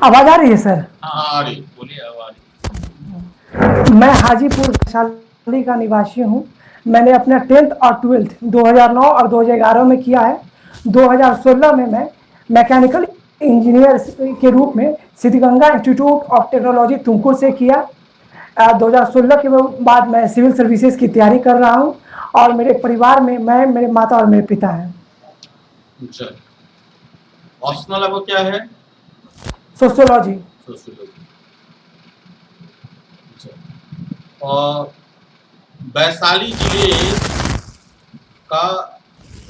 आवाज आ रही है सर? हाँ आ रही, बोलिए अब आ रही। मैं हाजीपुर वैशाली का निवासी हूँ। मैंने अपना 10th और 12th 2009 और 2011 में किया है। 2016 में मैं मैकेनिकल इंजीनियर के रूप में Siddaganga Institute of Technology Tumkur से किया। 2016 के बाद मैं सिविल सर्विसेज की तैयारी कर रहा हूँ और मेरे परिवार में मैं, मेरे माता और मेरे पिता हैं। अच्छा, ऑप्शनल आपको क्या है? सोशियोलॉजी। सोशियोलॉजी। अच्छा, और वैशाली जिले का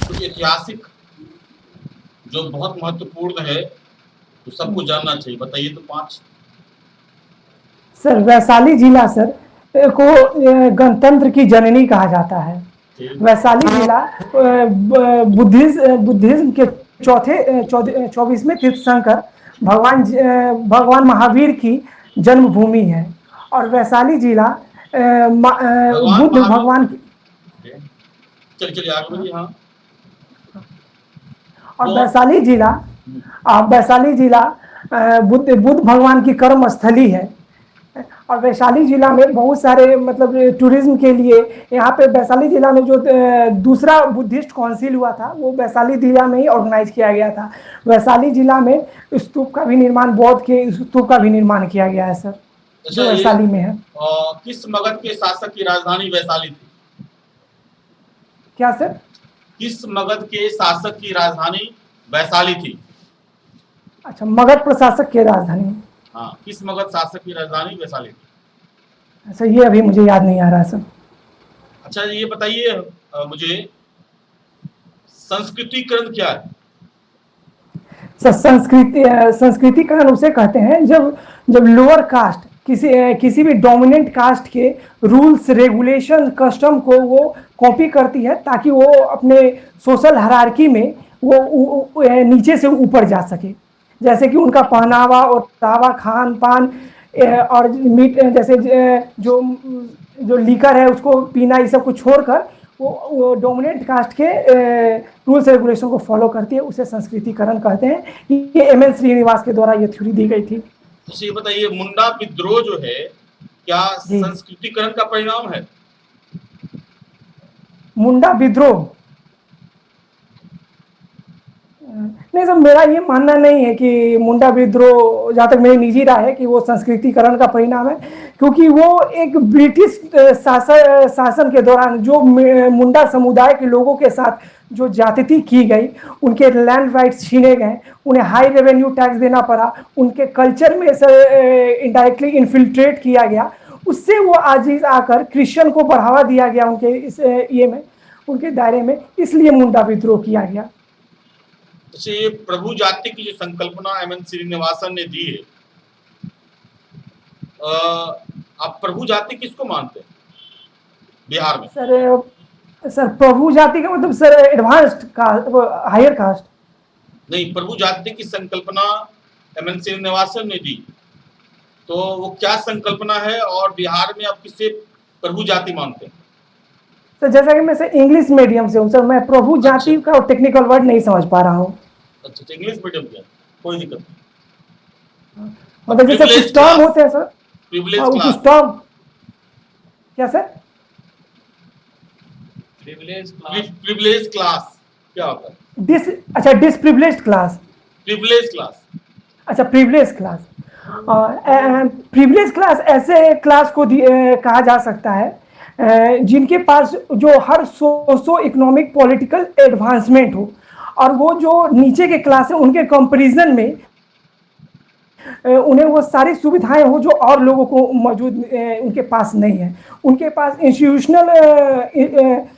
कुछ ऐतिहासिक जो बहुत महत्वपूर्ण है तो सबको जानना चाहिए, बताइए तो 5। सर वैशाली जिला सर को गणतंत्र की जननी कहा जाता है। वैशाली जिला बुद्धिज्म के चौथे 24वें तीर्थंकर भगवान महावीर की जन्मभूमि है। और वैशाली जिला भगवान बुद्ध महावीर। भगवान चलिए चलिए आगे बढ़िए। हाँ, और वो वैशाली जिला बुद्ध भगवान की कर्म स्थली है। और वैशाली जिला में बहुत सारे मतलब टूरिज्म के लिए यहाँ पे वैशाली जिला में जो दूसरा बुद्धिस्ट काउंसिल हुआ था वो वैशाली जिला में ही ऑर्गेनाइज किया गया था। वैशाली जिला में स्तूप का भी निर्माण, बौद्ध के स्तूप का भी निर्माण किया गया है सर, अच्छा जो ये वैशाली में है। किस मगध के शासक की राजधानी वैशाली थी? क्या सर? किस मगध के शासक की राजधानी वैशाली थी? अच्छा, मगध प्रशासक की राजधानी। हाँ, किस मगध शासक की राजधानी वैशाली थी? अच्छा, ये अभी मुझे याद नहीं आ रहा सर। अच्छा ये बताइए मुझे, संस्कृतिकरण क्या है? संस्कृतिकरण उसे कहते हैं जब जब लोअर कास्ट किसी भी डोमिनेंट कास्ट के रूल्स, रेगुलेशन, कस्टम को वो कॉपी करती है ताकि वो अपने सोशल हायरार्की में वो नीचे से ऊपर जा सके। जैसे कि उनका पहनावा और दावा, खान पान और मीट, जैसे जो जो लीकर है उसको पीना, ये सब को छोड़कर वो डोमिनेंट कास्ट के रूल्स रेगुलेशन को फॉलो करती है। उसे संस्कृतिकरण कहते हैं। ये एम.एन. श्रीनिवास के द्वारा ये थ्योरी दी गई थी। तो ये बताइए, मुंडा विद्रोह जो है क्या जी, संस्कृतिकरण का परिणाम है? मुंडा विद्रोह नहीं सर, मेरा ये मानना नहीं है कि मुंडा विद्रोह, जहाँ तक मेरी निजी राय है, कि वो संस्कृतिकरण का परिणाम है। क्योंकि वो एक ब्रिटिश शासन के दौरान जो मुंडा समुदाय के लोगों के साथ जो ज्यादती की गई, उनके लैंड राइट्स छीने गए, उन्हें हाई रेवेन्यू टैक्स देना पड़ा, उनके कल्चर में इनडायरेक्टली इन्फिल्ट्रेट किया गया, उससे वो आज आकर क्रिश्चियन को बढ़ावा दिया गया उनके इस ये में, उनके दायरे में, इसलिए मुंडा विद्रोह किया गया। अच्छा, ये प्रभु जाति की जो संकल्पना एम.एन. श्रीनिवासन ने दी है, आप प्रभु जाति किसको मानते हैं बिहार में? सर प्रभु जाति का मतलब sir advanced caste, higher caste? नहीं, प्रभु जाति की संकल्पना एम.एन. श्रीनिवासन ने दी, तो वो क्या संकल्पना है और बिहार में आप किसे प्रभु जाति मानते हैं? सर जैसा कि मैं सर इंग्लिश मीडियम से हूँ सर, मैं प्रभु जाति का टेक्निकल वर्ड नहीं समझ पा रहा हूँ। अच्छा, इंग्लिश मीडियम क्या, कोई दिक्कत नहीं। मतलब जैसे कुछ टर्म होते हैं सर, प्रिविलेज कुछ क्लास। टर्म। क्या सर? प्रिविलेज क्लास क्या होता है? अच्छा, डिसप्रिविलेज्ड क्लास। Privilege class. अच्छा, प्रिविलेज क्लास। प्रिविलेज क्लास ऐसे क्लास को कहा जा सकता है जिनके पास जो हर सोशो इकोनॉमिक पॉलिटिकल एडवांसमेंट हो, और वो जो नीचे के क्लास है उनके कंपैरिजन में उन्हें वो सारी सुविधाएं हो जो और लोगों को मौजूद उनके पास नहीं है। उनके पास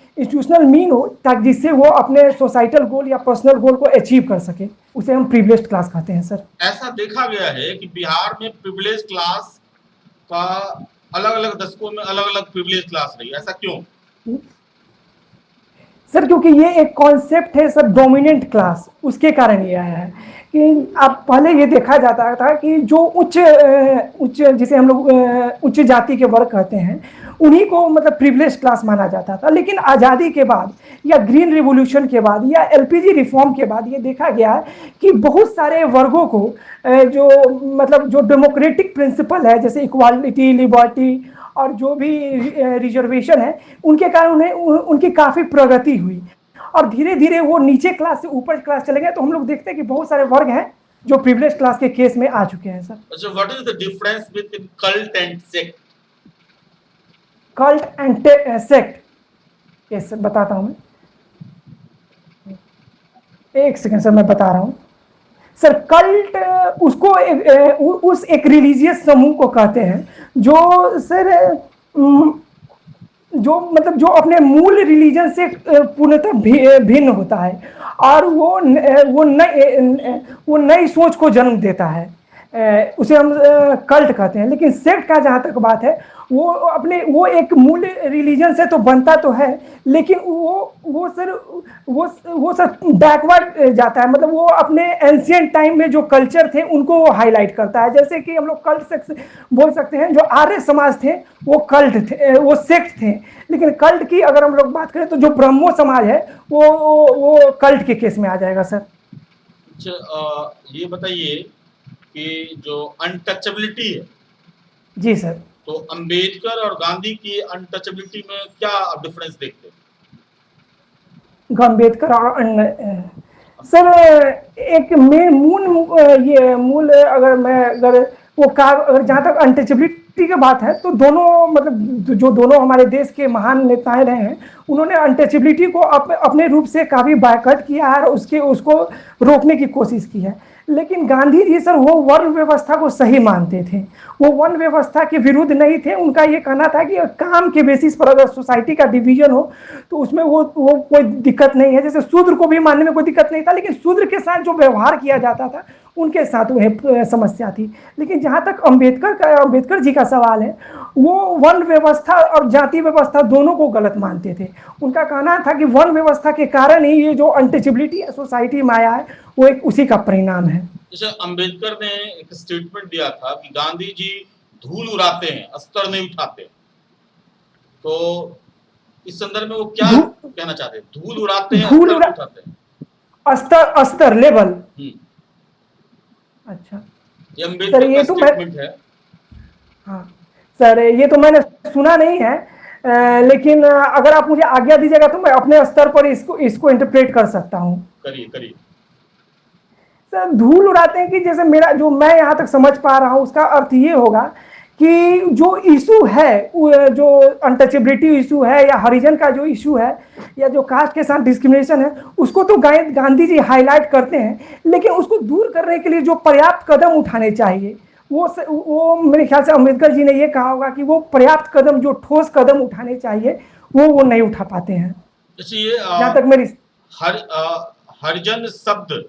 इंस्टीट्यूशनल मीन हो ताकि जिससे वो अपने सोसाइटल गोल या पर्सनल गोल को अचीव कर सके, उसे हम प्रिविलेज्ड क्लास कहते हैं सर। ऐसा देखा गया है कि बिहार में प्रिविलेज क्लास का अलग अलग दशकों में अलग अलग प्रिविलेज क्लास रही, ऐसा क्यों? सर क्योंकि ये एक कॉन्सेप्ट है सर, डोमिनेंट क्लास, उसके कारण ये आया है कि आप पहले ये देखा जाता था कि जो उच्च जिसे हम लोग उच्च जाति के वर्ग कहते हैं, उन्हीं को मतलब प्रिविलेज क्लास माना जाता था। लेकिन आज़ादी के बाद या ग्रीन रिवॉल्यूशन के बाद या एलपीजी रिफॉर्म के बाद ये देखा गया है कि बहुत सारे वर्गों को जो मतलब जो डेमोक्रेटिक प्रिंसिपल है, जैसे इक्वालिटी, लिबर्टी और जो भी रिजर्वेशन है, उनके कारण उन्हें उनकी काफ़ी प्रगति हुई और धीरे धीरे वो नीचे क्लास से ऊपर क्लास चले गए। तो हम लोग देखते हैं कि बहुत सारे वर्ग हैं जो प्रिविलेज क्लास के केस में आ चुके हैं sir. So what is the difference between cult and sect? Cult and sect, yes sir बताता हूं मैं, एक सेकंड सर मैं बता रहा हूं सर। कल्ट उसको उस एक रिलीजियस समूह को कहते हैं जो सर जो मतलब जो अपने मूल रिलीजन से पूर्णतः भिन्न होता है और वो नई सोच को जन्म देता है, उसे हम कल्ट कहते हैं। लेकिन सेक्ट का जहाँ तक बात है, वो एक मूल रिलीजन से तो बनता तो है, लेकिन वो सर बैकवर्ड जाता है। मतलब वो अपने एंशियंट टाइम में जो कल्चर थे उनको वो हाईलाइट करता है। जैसे कि हम लोग कल्ट सेक्ट बोल सकते हैं, जो आर्य समाज थे वो कल्ट थे, वो सेक्ट थे। लेकिन कल्ट की अगर हम लोग बात करें तो जो ब्रह्मो समाज है वो कल्ट के केस में आ जाएगा सर। अच्छा, ये बताइए कि जो अनटचेबिलिटी है, जी सर, तो अंबेडकर और गांधी की अनटचेबिलिटी में क्या आप डिफरेंस देखते हैं? अम्बेडकर और सर एक में मूल अगर वो का अगर जहाँ तक अनटचेबिलिटी की बात है तो दोनों मतलब जो दोनों हमारे देश के महान नेताएं रहे हैं, उन्होंने अनटचेबिलिटी को अपने रूप से काफ़ी बायकॉट किया है और उसको रोकने की कोशिश की है। लेकिन गांधी जी सर वो वर्ण व्यवस्था को सही मानते थे, वो वर्ण व्यवस्था के विरुद्ध नहीं थे। उनका ये कहना था कि काम के बेसिस पर अगर सोसाइटी का डिवीजन हो तो उसमें वो कोई दिक्कत नहीं है। जैसे शूद्र को भी मानने में कोई दिक्कत नहीं था, लेकिन शूद्र के साथ जो व्यवहार किया जाता था उनके साथ उन्हें समस्या थी। लेकिन जहाँ तक अम्बेडकर जी का सवाल है, वो वर्ण व्यवस्था और जाति व्यवस्था दोनों को गलत मानते थे। उनका कहना था कि वर्ण व्यवस्था के कारण ही ये जो अनटचेबिलिटी सोसाइटी में आया है वो एक उसी का परिणाम है। जैसे अंबेडकर ने एक स्टेटमेंट दिया था कि गांधी जी धूल उड़ाते हैं, अस्तर नहीं उठाते। तो इस संदर्भ में वो क्या कहना चाहते हैं? धूल उड़ाते हैं, अस्तर नहीं उठाते हैं। अस्तर लेवल। अच्छा, ये अंबेडकर का स्टेटमेंट है। हाँ सर, ये तो मैंने सुना नहीं है, लेकिन अगर आप मुझे आज्ञा दीजिएगा तो मैं अपने स्तर पर इसको इंटरप्रेट कर सकता हूँ। करिए। सर धूल उड़ाते हैं कि जैसे मैं यहाँ तक समझ पा रहा हूँ, उसका अर्थ ये होगा कि जो इशू है, जो अनटचेबिलिटी इशू है या हरिजन का जो इशू है या जो कास्ट के साथ डिस्क्रिमिनेशन है, उसको तो गांधी जी हाईलाइट करते हैं। लेकिन उसको दूर करने के लिए जो पर्याप्त कदम उठाने चाहिए, वो मेरे ख्याल से अम्बेडकर जी ने ये कहा होगा कि वो पर्याप्त कदम, जो ठोस कदम उठाने चाहिए वो नहीं उठा पाते हैं। जहाँ तक मेरी हरिजन शब्द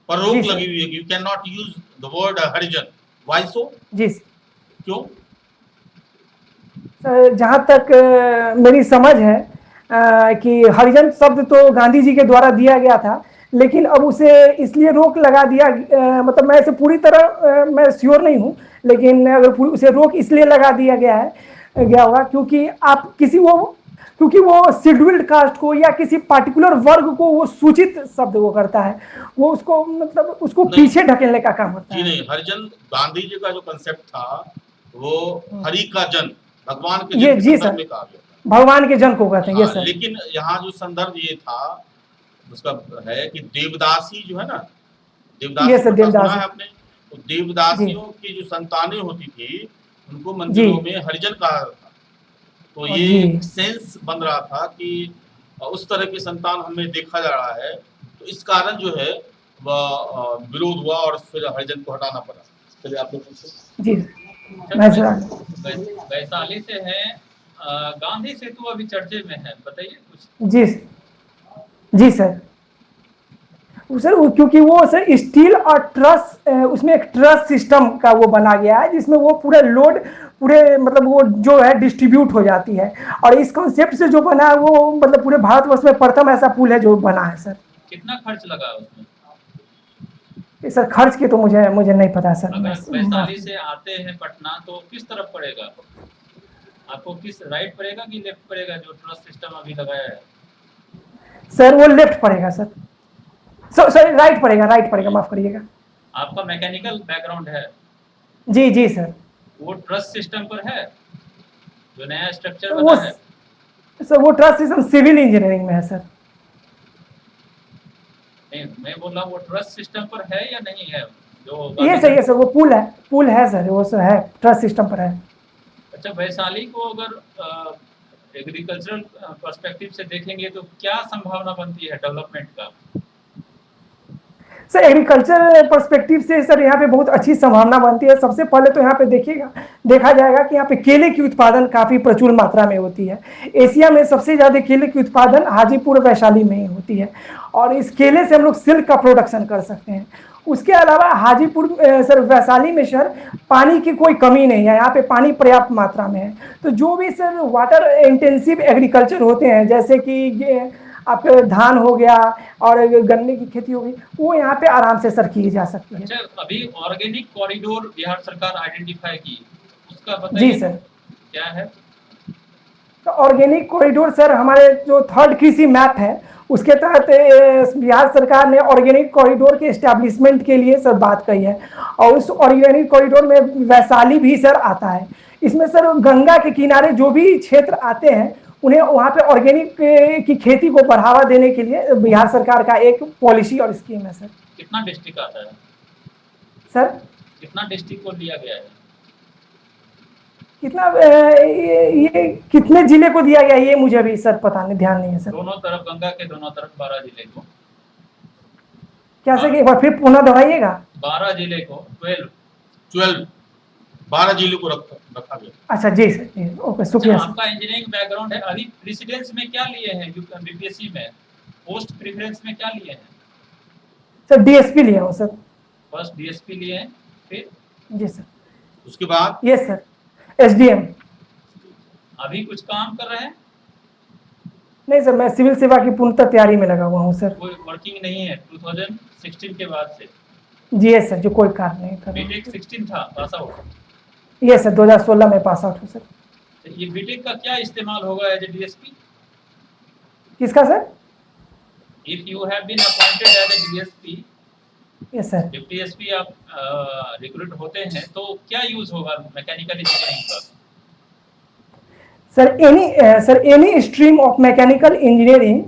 पर रोक लगी हुई है, you can not use the word Harijan. Why so? जी क्यों? जहाँ तक मेरी समझ है कि हरिजन शब्द तो गांधी जी के द्वारा दिया गया था, लेकिन अब उसे इसलिए रोक लगा दिया, मतलब मैं इसे पूरी तरह मैं श्योर नहीं हूँ, लेकिन अगर उसे रोक इसलिए लगा दिया गया होगा क्योंकि वो शेड्यूल्ड कास्ट को या किसी पार्टिकुलर वर्ग को वो सूचित शब्द वो करता है, वो उसको मतलब उसको पीछे ढकेलने का काम होता है। नहीं, हरिजन गांधी जी का जो कंसेप्ट था वो हरि का जन, भगवान के जन के संदर्भ में कहा गया, भगवान के जन को कहते हैं। ये सर, लेकिन यहाँ जो संदर्भ ये था उसका है कि देवदासी जो है ना, देवदासी सुना है आपने? तो देवदासियों की जो संतानें होती थी उनको मंदिरों में हरिजन कहा था। तो ये सेंस बन रहा था कि उस तरह की संतान हमें देखा जा रहा है, तो इस कारण जो है वह विरोध हुआ और फिर हरिजन को हटाना पड़ा। चलिए आप लोग पूछिए। जी, वैशाली से है, गांधी सेतु अभी चर्चे में है, बताइए कुछ। जी सर, क्योंकि वो सर स्टील और ट्रस, उसमें एक ट्रस सिस्टम का वो बना गया है जिसमें वो पूरे मतलब वो जो है डिस्ट्रीब्यूट हो जाती है, और इस कॉन्सेप्ट से जो बना है वो मतलब पूरे भारतवर्ष में प्रथम ऐसा पुल है जो बना है सर। कितना खर्च लगा उसमें? सर खर्च की तो मुझे नहीं पता सर। अगर वैशाली से आते हैं पटना तो किस तरफ पड़ेगा? आपको किस राइट पड़ेगा कि लेफ्ट पड़ेगा जो ट्रस्ट सिस्टम अभी लगाया है? सर वो लेफ्ट पड़ेगा सर, सॉरी राइट पड़ेगा, माफ करिएगा। आपका मैकेनिकल बैकग्राउंड है? जी जी सर। वो ट्रस्ट सिस्टम पर है जो नया स्ट्रक्चर वो बना है? सर वो ट्रस्ट सिस्टम सिविल इंजीनियरिंग में है सर। नहीं, मैं बोल रहा हूँ वो ट्रस्ट सिस्टम पर है या नहीं है जो ये सर वो पुल है सर, वो सर है, ट्रस्ट सिस्टम पर है। अच्छा, वैशाली को अगर एग्रीकल्चरल पर्सपेक्टिव से देखेंगे तो क्या संभावना बनती है डेवलपमेंट का? सर एग्रीकल्चर पर्सपेक्टिव से सर यहाँ पे बहुत अच्छी संभावना बनती है। सबसे पहले तो यहाँ पे देखा जाएगा कि यहाँ पे केले की उत्पादन काफ़ी प्रचुर मात्रा में होती है। एशिया में सबसे ज़्यादा केले की उत्पादन हाजीपुर वैशाली में ही होती है, और इस केले से हम लोग सिल्क का प्रोडक्शन कर सकते हैं। उसके अलावा हाजीपुर सर वैशाली में सर पानी की कोई कमी नहीं है, यहाँ पे पानी पर्याप्त मात्रा में है। तो जो भी सर वाटर इंटेंसिव एग्रीकल्चर होते हैं, जैसे कि आपके धान हो गया और गन्ने की खेती हो गई, वो यहाँ पे आराम से सर की जा सकती है। अच्छा, अभी ऑर्गेनिक कॉरिडोर बिहार सरकार आइडेंटिफाई की, उसका बताइए जी सर। क्या है? तो ऑर्गेनिक कॉरिडोर सर हमारे जो 3rd कृषि मैप है उसके तहत बिहार सरकार ने ऑर्गेनिक कॉरिडोर के एस्टैब्लिशमेंट के लिए सर बात कही है, और उस ऑर्गेनिक कॉरिडोर में वैशाली भी सर आता है। इसमें सर गंगा के किनारे जो भी क्षेत्र आते हैं उन्हें वहाँ पे ऑर्गेनिक की खेती को बढ़ावा देने के लिए बिहार सरकार का एक पॉलिसी और स्कीम है सर। कितना डिस्ट्रिक्ट आता है सर? कितना डिस्ट्रिक्ट को लिया गया है? कितना ये कितने जिले को दिया गया ये मुझे अभी सर पता नहीं, ध्यान नहीं है सर। दोनों तरफ, गंगा के दोनों तरफ 12 जिले को। क्या सर एक बार फिर पुनः दोहराइएगा? 12 जिले को, 12 जिले को रखा गया। अच्छा जी सर, जी ओके, शुक्रिया सर। आपका इंजीनियरिंग बैकग्राउंड है, अभी प्रेसिडेंस में क्या लिए हैं बीपीएससी में? पोस्ट प्रेफरेंस में क्या लिए हैं? सर डीएसपी लिया हूँ सर। फर्स्ट डीएसपी लिए हैं, फिर? जी सर। उसके बाद? Yes sir, SDM. अभी कुछ काम कर रहे हैं? नहीं सर, मैं सिविल सेवा की पूर्णतः तैयारी में लगा हुआ हूँ सर। कोई वर्किंग नहीं है 2016 के बाद से? जी यस सर, जो कोई कार्य नहीं कर रहा। बीटेक 16 था पास आउट? यस सर, 2016 में पास आउट हूँ सर। तो ये बीटेक का क्या इस्तेमाल होगा एज ए डीएसपी? किसका sir? If you have been appointed as a DSP, yes sir. जब डीएसपी आप रिक्रूट होते हैं तो क्या यूज होगा मैकेनिकल इंजीनियरिंग का? Sir, any stream of mechanical engineering,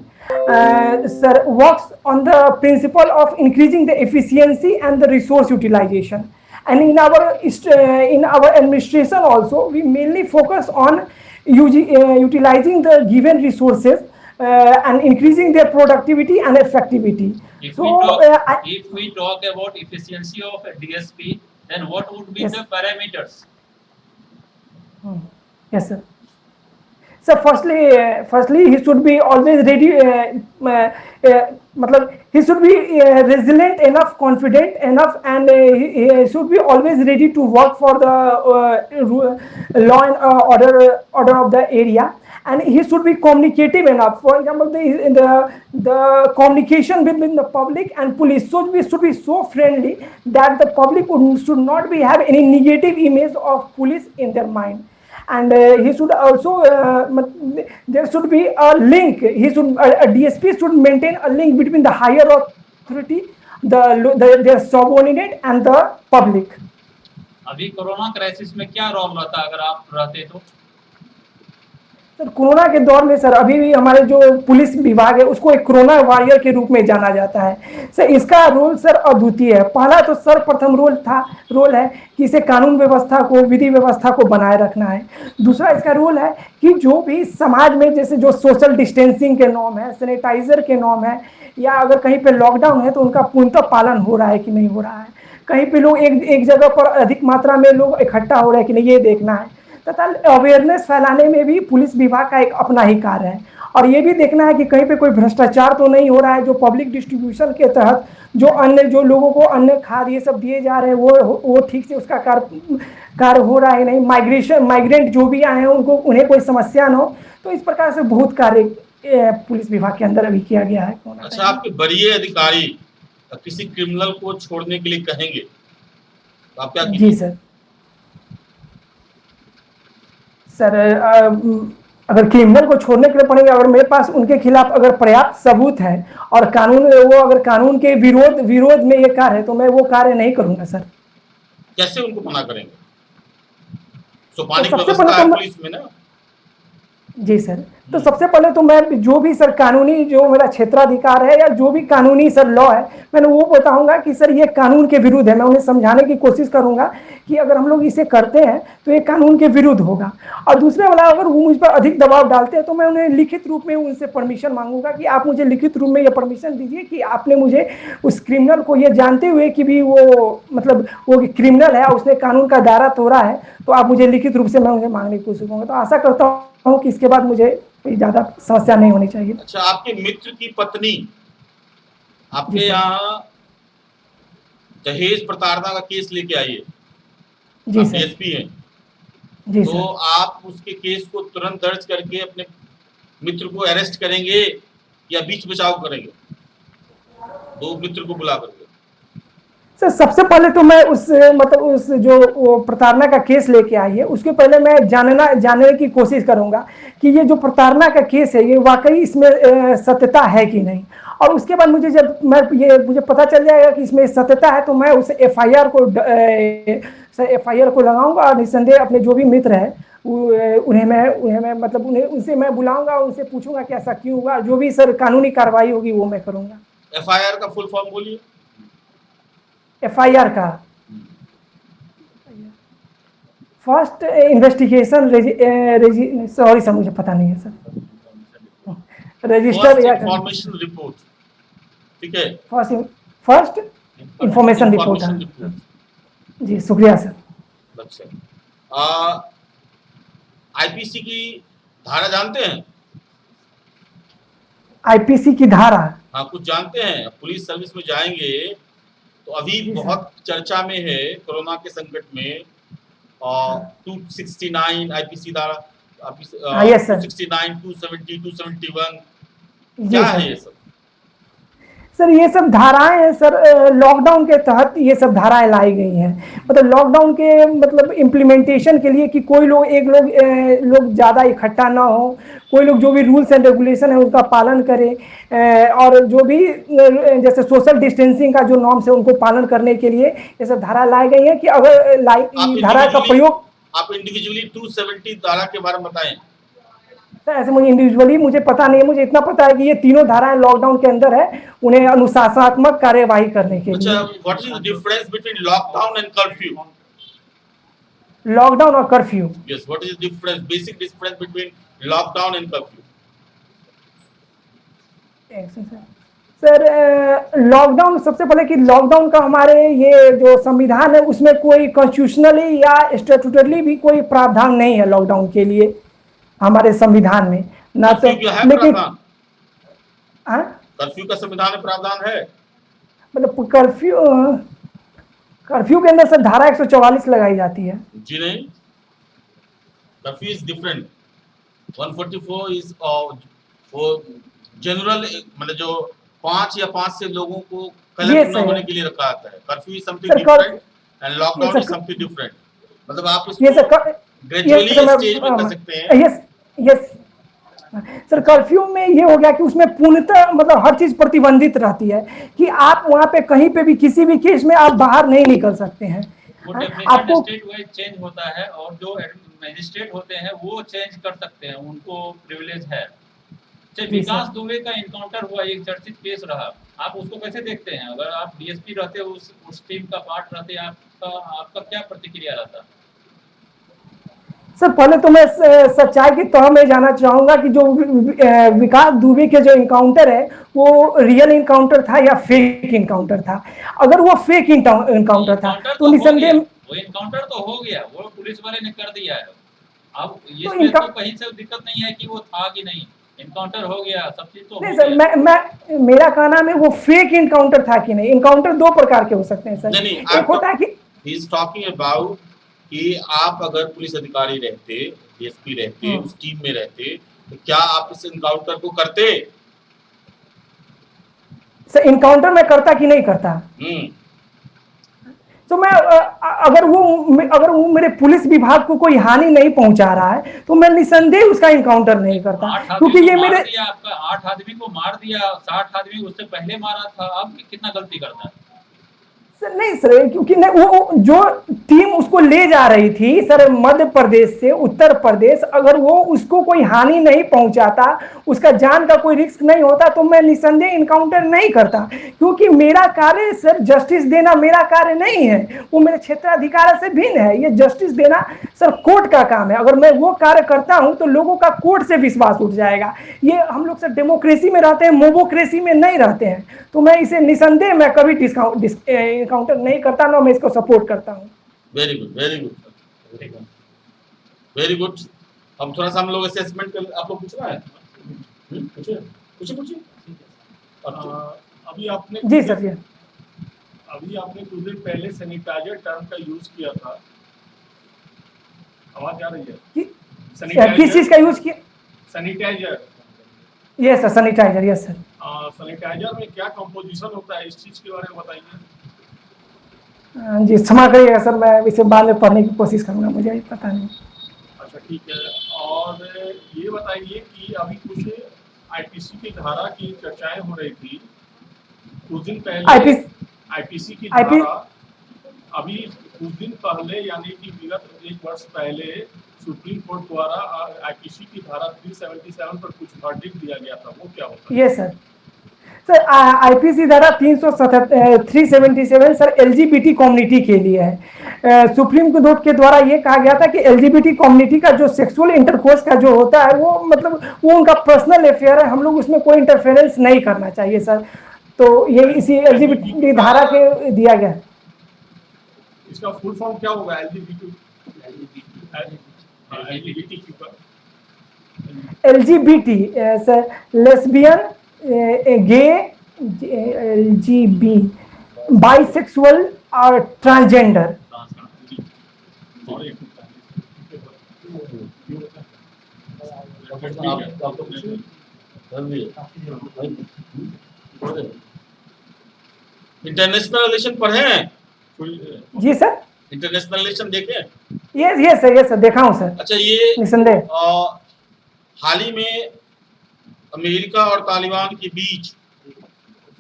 sir, works on the principle of increasing the efficiency and the resource utilization. And in our administration also, we mainly focus on utilizing the given resources and increasing their productivity and effectivity. If we talk about efficiency of a DSP, then what would be the parameters? Yes sir. So firstly he should be always ready, he should be resilient enough, confident enough, and he should be always ready to work for the law and order of the area, and he should be communicative enough. For example, the communication between the public and police should be so friendly that the public should not have any negative image of police in their mind. And he should also there should be a link. A DSP should maintain a link between the higher authority, their subordinate, and the public. अभी corona crisis में क्या role रहता अगर आप रहते तो? Sir corona के दौर में सर अभी भी हमारे जो पुलिस विभाग है उसको एक कोरोना वॉरियर के रूप में जाना जाता है सर। इसका रोल सर अद्वितीय है। पहला तो सर्वप्रथम रोल है कि इसे कानून व्यवस्था को, विधि व्यवस्था को बनाए रखना है। दूसरा इसका रोल है कि जो भी समाज में जैसे जो सोशल डिस्टेंसिंग के नॉर्म है, सैनिटाइजर के नॉर्म है, या अगर कहीं पे लॉकडाउन है तो उनका पूर्णतः पालन हो रहा है कि नहीं हो रहा है, कहीं पे लोग एक जगह पर अधिक मात्रा में लोग इकट्ठा हो रहे हैं कि नहीं, ये देखना है। तथा अवेयरनेस फैलाने में भी पुलिस विभाग का एक अपना ही कार्य है, और ये भी देखना है कि कहीं पे कोई भ्रष्टाचार तो नहीं हो रहा है। जो पब्लिक डिस्ट्रीब्यूशन के तहत जो लोगों को अन्न खाद ये सब दिए जा रहे हैं वो ठीक से उसका कार्य हो रहा है नहीं। माइग्रेंट जो भी आए हैं उन्हें कोई समस्या न हो। तो इस प्रकार से बहुत कार्य पुलिस विभाग के अंदर अभी किया गया है। अच्छा, आपके वरीय अधिकारी किसी क्रिमिनल को छोड़ने के लिए कहेंगे तो आप क्या कीजिए? जी सर। सर अगर क्रिमिनल को छोड़ने के लिए पड़ेंगे, अगर मेरे पास उनके खिलाफ अगर पर्याप्त सबूत है और कानून वो अगर कानून के विरोध में ये कार्य है तो मैं वो कार्य नहीं करूंगा सर। कैसे उनको मना करेंगे? सोपानी तो सबसे व्यवस्था पहले है तो पुलिस में ना। जी सर, तो सबसे पहले तो मैं जो भी सर कानूनी जो मेरा क्षेत्राधिकार है या जो भी कानूनी सर लॉ है, मैंने वो बताऊंगा कि सर ये कानून के विरुद्ध है। मैं उन्हें समझाने की कोशिश करूंगा कि अगर हम लोग इसे करते हैं तो ये कानून के विरुद्ध होगा। और दूसरे वाला अगर वो मुझ पर अधिक दबाव डालते हैं तो मैं उन्हें लिखित रूप में उनसे परमिशन मांगूंगा कि आप मुझे लिखित रूप में ये परमिशन दीजिए कि आपने मुझे उस क्रिमिनल को ये जानते हुए कि भी वो मतलब वो क्रिमिनल है, उसने कानून का दायरा तोड़ा है, तो आप मुझे लिखित रूप से मैं उन्हें मांगने की कोशिश करूंगा। तो आशा करता हूँ कि इसके बाद मुझे ज्यादा समस्या नहीं होनी चाहिए। अच्छा, आपके मित्र की पत्नी आपके यहाँ दहेज प्रताड़ना का केस लेके आई है, जी सर। डीएसपी है, जी तो सर। आप उसके केस को तुरंत दर्ज करके अपने मित्र को अरेस्ट करेंगे या बीच बचाव करेंगे? दो मित्र को बुला करके। सर सबसे पहले तो मैं उस मतलब उस जो वो प्रताड़ना का केस लेके आई है उसके पहले मैं जानने की कोशिश करूंगा कि ये जो प्रताड़ना का केस है ये वाकई इसमें सत्यता है कि नहीं। और उसके बाद मुझे जब मुझे पता चल जाएगा कि इसमें सत्यता है तो मैं उस एफआईआर को लगाऊंगा और निस्संदेह अपने जो भी मित्र है उन्हें मैं मतलब उनसे मैं बुलाऊंगा, उनसे पूछूंगा कि ऐसा क्यों हुआ। जो भी सर कानूनी कार्रवाई होगी वो मैं करूंगा। एफआईआर का फुल फॉर्म बोलिए। एफआईआर का फर्स्ट इन्वेस्टिगेशन सॉरी सर मुझे पता नहीं है सर, रजिस्टर या इंफॉर्मेशन रिपोर्ट, ठीक है, फर्स्ट इंफॉर्मेशन रिपोर्ट। जी शुक्रिया सर। अच्छा, आईपीसी की धारा जानते हैं? आईपीसी की धारा? हाँ, कुछ जानते हैं? पुलिस सर्विस में जाएंगे तो अभी बहुत चर्चा में है कोरोना के संकट में 269 आईपीसी धारा, 269, 270, 271 क्या है ये सब? सर ये सब धाराएं हैं सर, लॉकडाउन के तहत ये सब धाराएं लाई गई हैं। मतलब लॉकडाउन के मतलब इम्प्लीमेंटेशन के लिए कि कोई लोग ज़्यादा इकट्ठा ना हो, कोई लोग जो भी रूल्स एंड रेगुलेशन है उनका पालन करें और जो भी जैसे सोशल डिस्टेंसिंग का जो नॉर्म्स है उनको पालन करने के लिए ये सब धारा लाई गई है। कि अगर धारा का प्रयोग आप इंडिविजुअली 270 धारा के बारे में बताएं। सर ऐसे मुझे इंडिविजुअली मुझे पता नहीं है, मुझे इतना पता है कि ये तीनों धाराएं लॉकडाउन के अंदर है, उन्हें अनुशासनात्मक कार्यवाही करने के लिए। What is the difference between lockdown and curfew? Lockdown और कर्फ्यू? Yes, what is the difference, basic difference between lockdown and curfew? Sir lockdown सबसे पहले कि लॉकडाउन का हमारे ये जो संविधान है उसमें कोई कॉन्स्टिट्यूशनली या स्टैट्यूटरी भी कोई प्रावधान नहीं है लॉकडाउन के लिए हमारे संविधान में ना। तो लेकिन कर्फ्यू का संविधान में प्रावधान है? मतलब कर्फ्यू के अंदर सर धारा 144 लगाई जाती है। जी नहीं, कर्फ्यू इज डिफरेंट। 144 इज वो जनरल, मतलब जो 5 या 5 से लोगों को कलेक्ट न होने के लिए रखा जाता है। Curfew is something different and lockdown is something different. मतलब आप इसको ग्रेजुअली स्टेज में कर सकते हैं। यस सर, कर्फ्यू में ये हो गया कि उसमें पूर्णतः मतलब हर चीज प्रतिबंधित रहती है कि आप वहां पे कहीं पे भी किसी भी केस में आप बाहर नहीं निकल सकते हैं। आपको स्टेट वाइज चेंज होता है और जो मजिस्ट्रेट होते हैं वो चेंज कर सकते हैं, उनको प्रिविलेज है। विकास दुबे का इनकाउंटर हुआ, एक चर्चित केस रहा, आप उसको कैसे देखते हैं? अगर आप डीएसपी रहते, उस टीम का पार्ट रहते, आपका क्या प्रतिक्रिया रहता? सर पहले तो मैं सच्चाई की तह में जाना चाहूंगा कि जो विकास दुबे के जो इनकाउंटर है वो रियल इनकाउंटर था या फेक इनकाउंटर था। अगर वो फेक इनकाउंटर था तो निसंदेह वो इनकाउंटर तो हो गया, वो पुलिस वाले ने कर दिया है। अब ये तो कहीं से दिक्कत नहीं है कि वो था कि नहीं, इनकाउंटर हो गया, सब चीज तो नहीं सर। मेरा कहना है वो फेक इनकाउंटर था कि नहीं। इनकाउंटर दो प्रकार के हो सकते हैं सर। एक होता है कि ही इज टॉकिंग अबाउट कि आप अगर पुलिस अधिकारी रहते, डीएसपी रहते, उस टीम में रहते, तो क्या आप इस इनकाउंटर को करते? सर इनकाउंटर मैं करता कि नहीं करता? तो मैं अगर वो मेरे पुलिस विभाग को कोई हानि नहीं पहुंचा रहा है तो मैं निसंदेह उसका इनकाउंटर नहीं करता, क्योंकि ये मेरे 8 आदमी को मार दिया, 60 आदमी उससे पहले मारा था, अब कितना गलती करता है सर? नहीं सर, क्योंकि नहीं, वो जो टीम उसको ले जा रही थी सर मध्य प्रदेश से उत्तर प्रदेश, अगर वो उसको कोई हानि नहीं पहुंचाता, उसका जान का कोई रिस्क नहीं होता, तो मैं निसंदेह इनकाउंटर नहीं करता, क्योंकि मेरा कार्य सर जस्टिस देना मेरा कार्य नहीं है, वो मेरे क्षेत्राधिकार से भिन्न है। ये जस्टिस देना सर कोर्ट का काम है। अगर मैं वो कार्य करता हूं तो लोगों का कोर्ट से विश्वास उठ जाएगा। ये हम लोग सर डेमोक्रेसी में रहते हैं, मोबोक्रेसी में नहीं रहते हैं। तो मैं इसे निसंदेह मैं कभी इनकाउंटर नहीं करता, ना मैं इसको सपोर्ट करता हूँ। Very good, very good, very good. अब थोड़ा सा हम लोग असेसमेंट कर, आप लोग पूछना है, पूछिए। अभी आपने जी सर जी, अभी आपने कुछ देर पहले सैनिटाइजर टर्म का यूज किया था, आवाज आ रही है? किस चीज का यूज किया? Sanitiser. Yes sir, sanitiser, yes sir. Sanitiser में क्या कंपोजिशन होता है, इस चीज के बारे में बताइए। जी क्षमा करिएगा सर, मैं इसे बाद में पढ़ने की कोशिश करूंगा, मुझे पता नहीं। अच्छा ठीक है, और ये बताइए कि अभी कुछ आईपीसी की धारा की चर्चाएं हो रही थी कुछ दिन पहले। आईपीसी की धारा अभी कुछ दिन पहले, यानी कि विगत 1 वर्ष पहले सुप्रीम कोर्ट द्वारा आईपीसी की धारा 377 पर कुछ वर्डिक्ट दिया गया था, वो क्या होता है? Yes sir. सर आईपीसी धारा 377 सर एलजीबीटी कम्युनिटी के लिए है। सुप्रीम कोर्ट के द्वारा ये कहा गया था कि एलजीबीटी कम्युनिटी का जो सेक्सुअल इंटरकोर्स का जो होता है वो मतलब वो उनका पर्सनल अफेयर है, हम लोग उसमें कोई इंटरफेरेंस नहीं करना चाहिए सर। तो ये इसी एलजीबीटी धारा के दिया गया। इसका फुल फॉर्म क्या होगा? एलजीबीटी सर लेस्बियन, गे, एलजीबी, बाइसेक्सुअल और ट्रांसजेंडर। इंटरनेशनल रिलेशन पढ़े हैं? जी सर। इंटरनेशनल रिलेशन देखे? यस सर, देखा हूँ सर। अच्छा, ये निसंदेह हाल ही में अमेरिका और तालिबान के बीच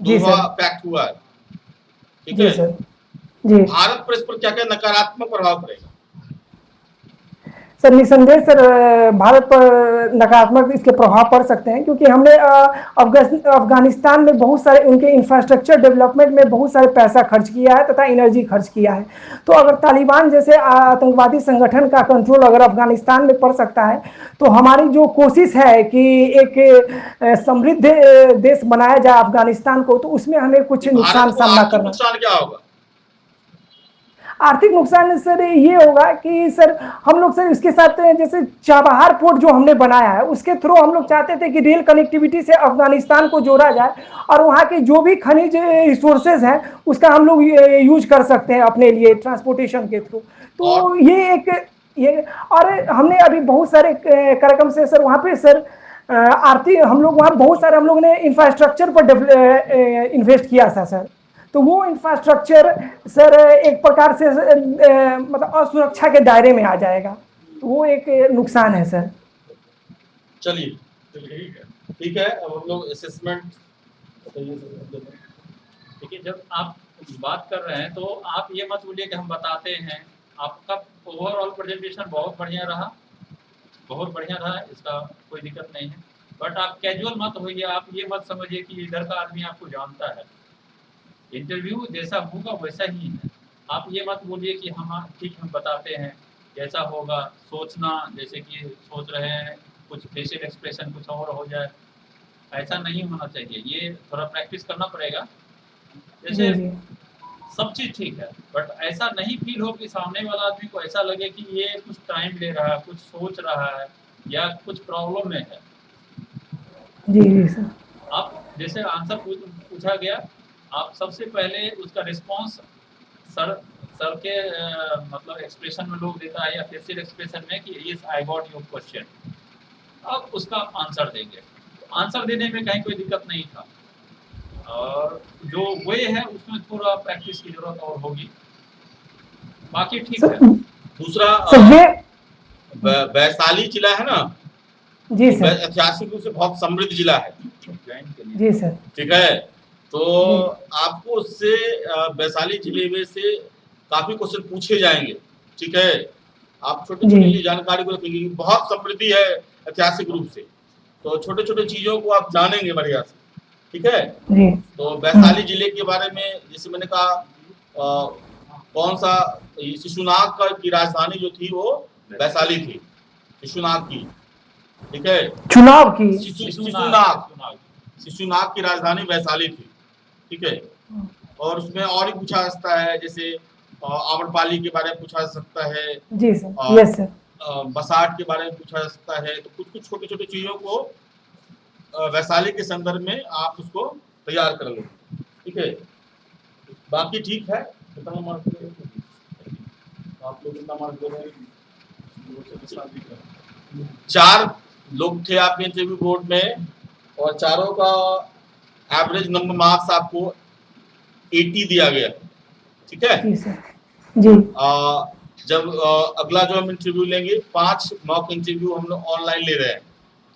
जी सर पैक्ट हुआ है, ठीक जी है सर जी। भारत पर इस पर क्या क्या नकारात्मक प्रभाव पड़ेगा? सर निसंदेह सर भारत पर नकारात्मक इसके प्रभाव पड़ सकते हैं, क्योंकि हमने अफगानिस्तान में बहुत सारे उनके इंफ्रास्ट्रक्चर डेवलपमेंट में बहुत सारे पैसा खर्च किया है तथा एनर्जी खर्च किया है। तो अगर तालिबान जैसे आतंकवादी संगठन का कंट्रोल अगर अफगानिस्तान में पड़ सकता है तो हमारी जो कोशिश है कि एक समृद्ध देश बनाया जाए अफगानिस्तान को, तो उसमें हमें कुछ नुकसान सामना करना। नुकसान क्या होगा? आर्थिक नुकसान सर ये होगा कि सर हम लोग सर इसके साथ जैसे चाबहार पोर्ट जो हमने बनाया है उसके थ्रू हम लोग चाहते थे कि रेल कनेक्टिविटी से अफगानिस्तान को जोड़ा जाए और वहाँ के जो भी खनिज रिसोर्सेज हैं उसका हम लोग यूज कर सकते हैं अपने लिए ट्रांसपोर्टेशन के थ्रू। तो ये एक ये, और हमने अभी बहुत सारे कार्यक्रम से सर वहाँ पे सर आर्थिक हम लोग वहाँ बहुत सारे हम लोग ने इंफ्रास्ट्रक्चर पर इन्वेस्ट किया था सर। तो वो इंफ्रास्ट्रक्चर सर एक प्रकार से मतलब असुरक्षा के दायरे में आ जाएगा, तो वो एक नुकसान है सर। चलिए ठीक है, अब हम लोग असेसमेंट। देखिए, जब आप बात कर रहे हैं तो आप ये मत बोलिए कि हम बताते हैं। आपका ओवरऑल प्रेजेंटेशन बहुत बढ़िया रहा, इसका कोई दिक्कत नहीं है, बट आप कैजुअल मत होइए। आप ये मत समझिए कि इधर का आदमी आपको जानता है। इंटरव्यू जैसा होगा वैसा ही है। आप ये मत बोलिए कि हम ठीक हम बताते हैं कैसा होगा। सोचना, जैसे कि सोच रहे हैं कुछ फेशियल एक्सप्रेशन कुछ और हो जाए, ऐसा नहीं होना चाहिए। ये थोड़ा प्रैक्टिस करना पड़ेगा। जैसे सब चीज़ ठीक है, बट ऐसा नहीं फील हो कि सामने वाला आदमी को ऐसा लगे कि ये कुछ टाइम ले रहा है, कुछ सोच रहा है या कुछ प्रॉब्लम में है। जी सर। आप जैसे आंसर पूछा गया, आप सबसे पहले उसका रिस्पांस सर के मतलब एक्सप्रेशन में लोग देता है या फेशियल एक्सप्रेशन में कि yes I got your question, अब उसका आंसर देंगे। आंसर देने में कहीं कोई दिक्कत नहीं था, और जो वे है उसमें थोड़ा प्रैक्टिस की जरूरत और होगी, बाकी ठीक है। दूसरा वैशाली जिला है ना जी सर, ऐतिहासिक रूप से बहुत समृद्ध जिला है। जी सर, ठीक है, तो आपको उससे वैशाली जिले में से काफी क्वेश्चन पूछे जाएंगे। ठीक है, आप छोटे छोटे जानकारी को रखेंगे, बहुत समृद्धि है ऐतिहासिक रूप से, तो छोटे छोटे चीजों को आप जानेंगे बढ़िया से। ठीक है, तो वैशाली जिले के बारे में जैसे मैंने कहा कौन सा शिशुनाग की राजधानी जो थी वो वैशाली थी, शिशुनाग की। ठीक है, चुनाव की शिशुनाग की राजधानी वैशाली थी। ठीक है, और उसमें और भी पूछा जा सकता है, जैसे आम्रपाली के बारे में पूछा जा सकता है। जी सर, यस सर। बसाठ के बारे में पूछा जा सकता है। तो कुछ कुछ छोटे छोटे चीजों को वैशाली के संदर्भ में आप उसको तैयार कर लो। ठीक है, बाकी ठीक है। कितना मार्क आप लोग कितना मार्क दे रहे हैं? 4 लोग थे आपके इंटरव्यू बोर्ड में, और चारों का एवरेज नंबर मार्क्स आपको 80 दिया गया। ठीक है जी। जब अगला जो हम इंटरव्यू लेंगे, 5 मॉक इंटरव्यू हम लोग ऑनलाइन ले रहे हैं।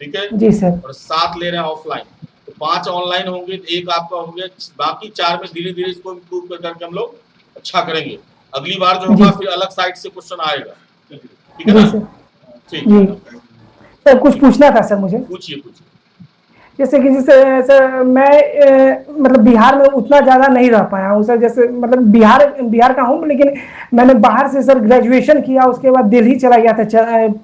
ठीक है जी सर, और 7 ले रहे हैं ऑफलाइन। तो 5 ऑनलाइन होंगे, तो 1 आपका हो गया, बाकी 4 में धीरे धीरे इसको इम्प्रूव कर करके हम लोग अच्छा करेंगे। अगली बार जो होगा फिर अलग साइड से क्वेश्चन आएगा। ठीक है ना? ठीक है सर, कुछ पूछना था सर मुझे। पूछिए। जैसे कि सर मैं मतलब बिहार में उतना ज़्यादा नहीं रह पाया हूँ सर। जैसे मतलब बिहार का हूँ, लेकिन मैंने बाहर से सर ग्रेजुएशन किया, उसके बाद दिल्ली चला गया था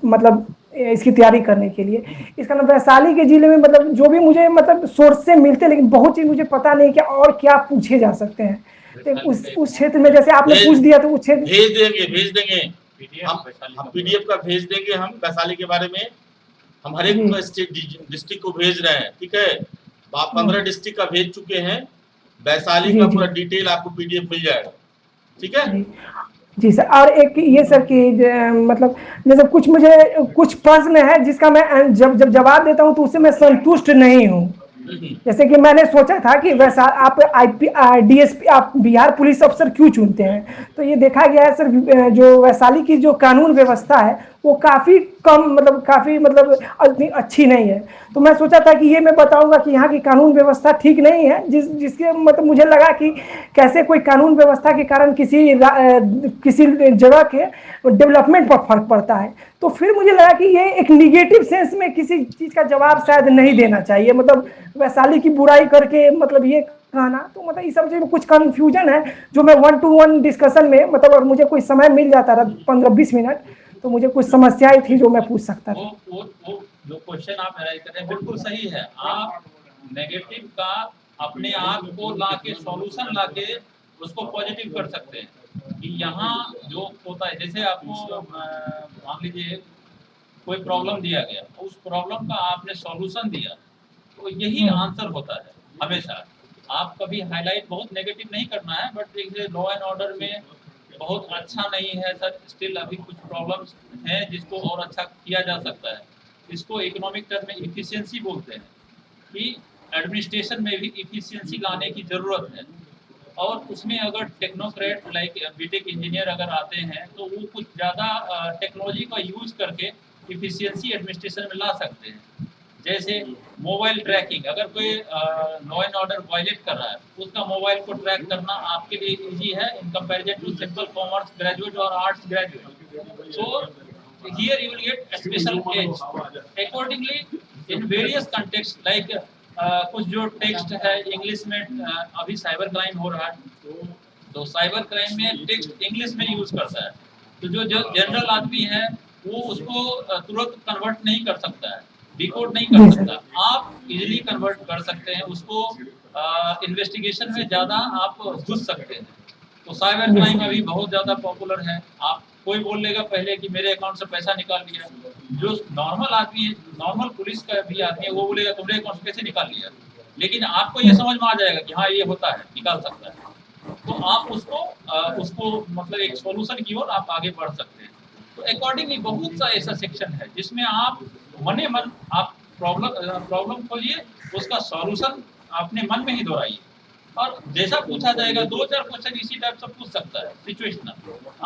मतलब इसकी तैयारी करने के लिए। इसका मतलब वैशाली के जिले में मतलब जो भी मुझे मतलब सोर्स से मिलते, लेकिन बहुत चीज़ मुझे पता नहीं कि और क्या पूछे जा सकते हैं। तो उस क्षेत्र में जैसे आपने पूछ दिया तो उस क्षेत्र भेज देंगे हम PDF का भेज देंगे हम वैशाली के बारे में। हम हर एक डिस्ट्रिक्ट को भेज रहे हैं। ठीक है, आप 15 डिस्ट्रिक्ट का भेज चुके हैं। वैशाली का पूरा डिटेल आपको PDF मिल जाएगा। ठीक है जी सर। और एक ये सर कि मतलब जैसे कुछ प्रश्न है जिसका मैं जब जवाब देता हूँ तो उससे मैं संतुष्ट नहीं हूँ। जैसे कि मैंने सोचा था कि वैसा आप DSP आप बिहार पुलिस अफसर क्यों चुनते हैं, तो ये देखा गया है सर जो वैशाली की जो कानून व्यवस्था है वो काफ़ी अच्छी नहीं है। तो मैं सोचा था कि ये मैं बताऊंगा कि यहाँ की कानून व्यवस्था ठीक नहीं है, जिसके मतलब मुझे लगा कि कैसे कोई कानून व्यवस्था के कारण किसी जगह के डेवलपमेंट पर फर्क पड़ता है। तो फिर मुझे लगा कि ये एक निगेटिव सेंस में किसी चीज़ का जवाब शायद नहीं देना चाहिए, मतलब वैशाली की बुराई करके मतलब ये कहना। तो मतलब इस सब चीज़ में कुछ कंफ्यूजन है जो मैं 1-to-1 डिस्कशन में मतलब अगर मुझे कोई समय मिल जाता था 15-20 मिनट, तो मुझे कुछ समस्याएं थी जो मैं पूछ सकता था। वो जो क्वेश्चन आप राइज कर रहे हैं बिल्कुल सही है। आप नेगेटिव का अपने आप को लाके सॉल्यूशन लाके उसको पॉजिटिव कर सकते हैं कि यहाँ जो होता है, जैसे आपको मान लीजिए कोई प्रॉब्लम दिया गया, उस प्रॉब्लम का आपने सॉल्यूशन दिया, तो यही आंसर होता है हमेशा। आप कभी हाईलाइट बहुत नेगेटिव नहीं करना है, बट देखिए लॉ एंड ऑर्डर में बहुत अच्छा नहीं है सर, स्टिल अभी कुछ प्रॉब्लम्स हैं जिसको और अच्छा किया जा सकता है। इसको इकोनॉमिक टर्म में इफिशियंसी बोलते हैं कि एडमिनिस्ट्रेशन में भी इफिशियंसी लाने की ज़रूरत है। और उसमें अगर टेक्नोक्रेट लाइक बीटेक इंजीनियर अगर आते हैं तो वो कुछ ज़्यादा टेक्नोलॉजी का यूज़ करके इफिशियंसी एडमिनिस्ट्रेशन में ला सकते हैं। जैसे मोबाइल ट्रैकिंग, अगर कोई लॉ एंड ऑर्डर वायलेट कर रहा है, उसका मोबाइल को ट्रैक करना आपके लिए इजी है in comparison to simple commerce graduate और arts graduate. So here you will get special as accordingly in various context. Like कुछ जो टेक्स्ट है इंग्लिश में, अभी साइबर क्राइम हो रहा है तो साइबर क्राइम में टेक्स्ट इंग्लिश में यूज करता है, तो जो जनरल आदमी है वो उसको तुरंत कन्वर्ट नहीं कर सकता है, डिकोड नहीं कर सकता। आप इजीली कन्वर्ट कर सकते हैं उसको, इन्वेस्टिगेशन में ज़्यादा आप घुस सकते हैं। तो साइबर क्राइम अभी बहुत ज़्यादा पॉपुलर है। आप कोई बोल लेगा पहले कि मेरे अकाउंट से पैसा निकाल लिया, जो नॉर्मल आदमी है, नॉर्मल पुलिस का भी आदमी है, वो बोलेगा तुमने अकाउंट से कैसे निकाल लिया, लेकिन आपको ये समझ में आ जाएगा कि हाँ ये होता है, निकाल सकता है। तो आप उसको मतलब एक सॉल्यूशन की ओर आप आगे बढ़ सकते हैं। तो अकॉर्डिंगली बहुत सा ऐसा सेक्शन है जिसमें आप मने मन आप प्रॉब्लम खोलिए, उसका सॉल्यूशन अपने मन में ही दोहराइए, और जैसा पूछा जाएगा 2-4 क्वेश्चन इसी टाइप से पूछ सकता है, सिचुएशनल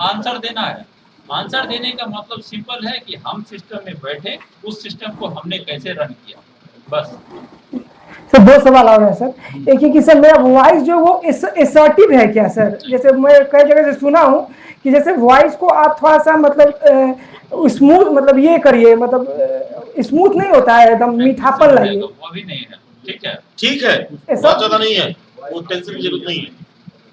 आंसर देना है। आंसर देने का मतलब सिंपल है कि हम सिस्टम में बैठे, उस सिस्टम को हमने कैसे रन किया, बस। सर 2 सवाल और है सर। एक ही कि सर मेरा वॉइस जो वो असर्टिव है क्या सर? जैसे मैं कई जगह से सुना हूँ कि जैसे वॉइस को आप थोड़ा सा मतलब स्मूथ, मतलब ये करिए, मतलब स्मूथ नहीं होता है, एकदम मीठापन लाइए। वो भी नहीं है, ठीक है, ठीक है, बहुत ज्यादा नहीं है, वो टेंशन की जरूरत नहीं है,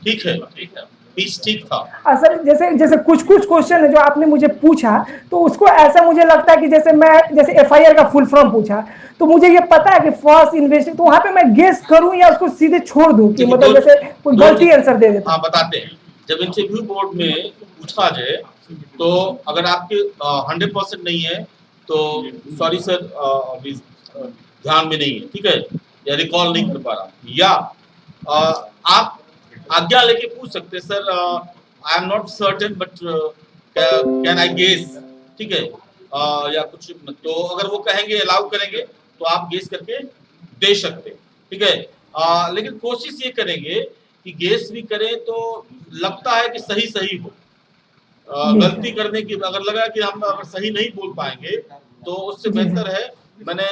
ठीक है, ठीक है। पीस ठीक था। सर जैसे कुछ क्वेश्चन है जो आपने मुझे पूछा, तो उसको ऐसा मुझे लगता है कि जैसे मैं जैसे एफआईआर का फुल फॉर्म पूछा, तो मुझे ये पता है कि फर्स्ट इन्वेस्टिगेशन, तो वहां पे मैं गेस करूं या उसको सीधे छोड़ दूं कि मतलब जैसे कोई गलती आंसर दे देता? हाँ, बताते हैं। जब इंटरव्यू बोर्ड में पूछा जाए तो अगर आपके 100% नहीं है तो सॉरी सर, अभी ध्यान में नहीं है, ठीक है, या रिकॉल नहीं कर पा रहा, या आप आज्ञा लेके पूछ सकते हैं, sir I am not certain but can I guess, ठीक है, या कुछ। तो अगर वो कहेंगे, अलाउ करेंगे, तो आप गेस करके दे सकते हैं, ठीक है। लेकिन कोशिश ये करेंगे कि गेस भी करें तो लगता है कि सही सही हो। गलती करने की अगर लगा कि हम अगर सही नहीं बोल पाएंगे तो उससे बेहतर है। मैंने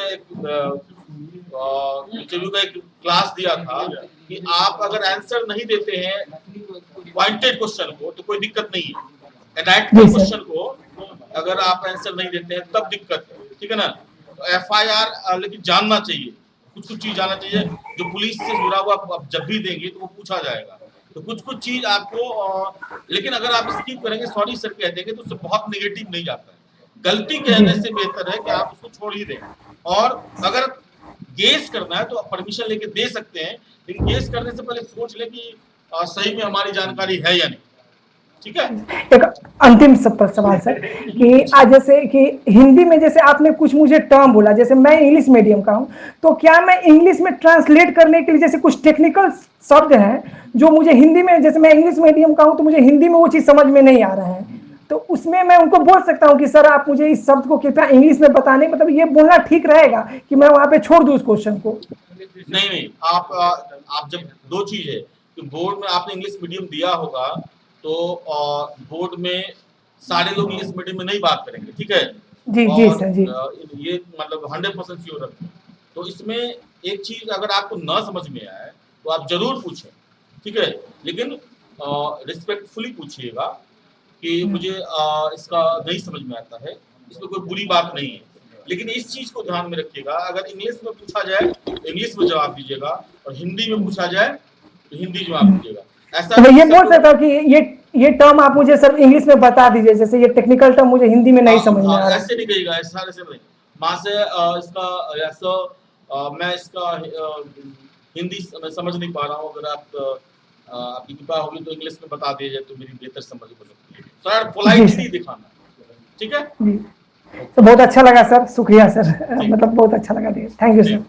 इंटरव्यू का एक क्लास दिया था कि आप अगर आंसर नहीं देते हैं पॉइंटेड क्वेश्चन को तो कोई दिक्कत नहीं है, एनालिटिकल क्वेश्चन को अगर आप आंसर नहीं देते हैं तब दिक्कत है, ठीक है ना। तो एफआईआर लेकिन जानना चाहिए, कुछ चीज जानना चाहिए जो पुलिस से जुड़ा हुआ आप जब भी देंगे तो वो पूछा जाएगा। तो कुछ चीज आपको लेकिन अगर आप स्किप करेंगे, सॉरी सर कह देंगे, तो उससे बहुत नेगेटिव नहीं जाता है। गलती कहने से बेहतर है कि आप उसको छोड़ ही दें। और अगर गेस करना है तो आप परमिशन लेके दे सकते हैं, लेकिन गेस करने से पहले सोच लें कि सही में हमारी जानकारी है या नहीं, ठीक है। एक अंतिम सवाल सर कि आज जैसे कि हिंदी में जैसे आपने कुछ मुझे टर्म बोला, जैसे मैं इंग्लिश मीडियम का हूं, तो क्या मैं इंग्लिश में ट्रांसलेट करने के लिए जैसे कुछ टेक्निकल शब्द हैं जो मुझे हिंदी में, जैसे मैं इंग्लिश मीडियम का हूं तो मुझे हिंदी में वो चीज समझ में नहीं आ रहा है, तो उसमें मैं उनको बोल सकता हूं कि सर आप मुझे इस शब्द को कृपया इंग्लिश में बताने, मतलब ये बोलना ठीक रहेगा कि मैं वहां पे छोड़ दूं उस क्वेश्चन को? नहीं, आप जब दो चीज है कि बोर्ड में आपने इंग्लिश मीडियम दिया होगा तो बोर्ड में सारे लोग इंग्लिश मीडियम में नहीं बात करेंगे, ठीक है। जी जी सर जी। ये मतलब 100% श्योर रखें। तो इसमें एक चीज अगर आपको ना समझ में आए तो आप जरूर पूछें, ठीक है, लेकिन रिस्पेक्टफुली पूछिएगा कि मुझे इसका नहीं समझ में आता है, इसमें कोई बुरी बात नहीं है। लेकिन इस चीज को ध्यान में रखिएगा, अगर इंग्लिश में पूछा जाए तो इंग्लिश में जवाब दीजिएगा और हिंदी में पूछा जाए तो हिंदी जवाब दीजिएगा। ऐसा तो ये बोल सकता हूँ कि ये टर्म आप मुझे सर इंग्लिश में बता दीजिए, जैसे ये टेक्निकल टर्म मुझे हिंदी में नहीं समझ में आ रहा है। ऐसे नहीं कहिएगा, ऐसा नहीं माँ से इसका ऐसा मैं इसका हिंदी समझ नहीं पा रहा हूँ, अगर आप आपकी कृपा होगी तो इंग्लिश में बता दिया जाए तो मेरी बेहतर समझ हो सकती है। सर पोलाइटली दिखाना, ठीक है। तो बहुत अच्छा लगा सर, शुक्रिया सर, मतलब बहुत अच्छा लगा। Thank you sir.